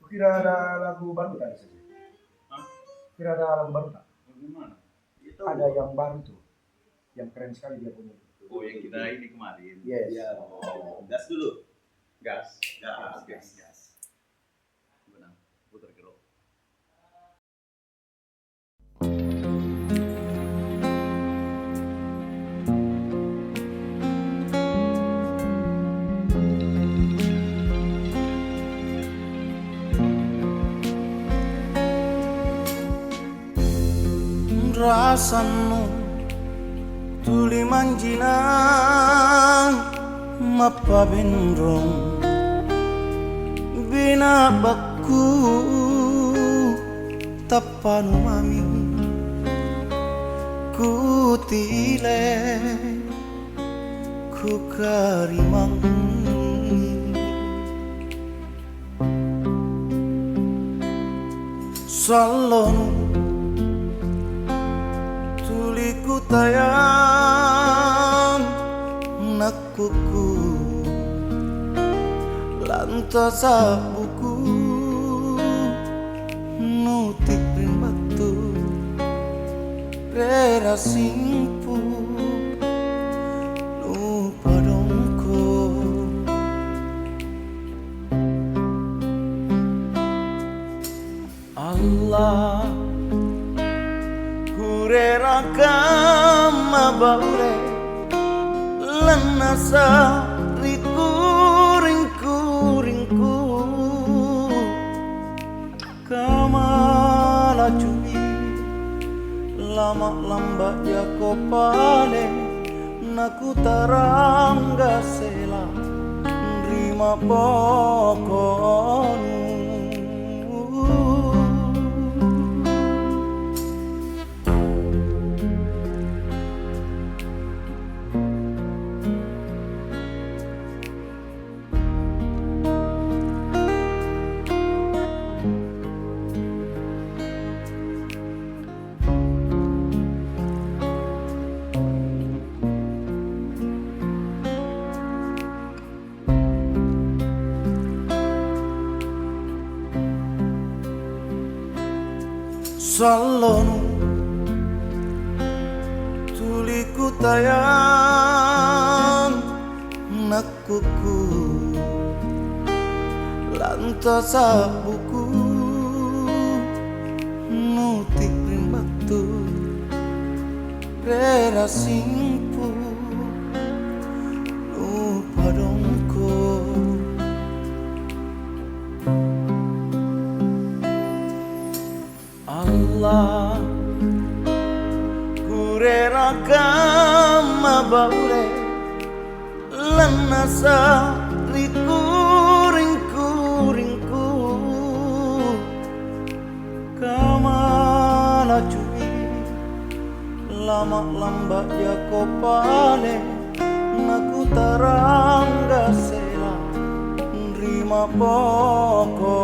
Kira ada lagu baru tadi saja. Hah? Kira ada lagu baru tak? Bagaimana? Itu Ada yang baru tuh, yang keren sekali dia punya. oh yang kita ini kemarin. Yes. Ya, gas dulu. Gas. Gas. Benar. Putar ke rock. Rasamu tuli manjinang mapa bendrong bina bakku tapanu mami ku tile ku karimang salonu ku tayang nakuku lantas buku nutik rin batu rera simpu nu padongko Allah kurera kama baure lanasa riku ringku kamala cumi lama lambat ya kopale naku tarangga sela nerima pokonu salonu tuliku tayang nakuku lantas buku nutik ring batu rera simpu nu padongko Allah kurera kama baure lanasa riku kamala cumi lama lambat ya kopale naku tarangga sela nerima pokok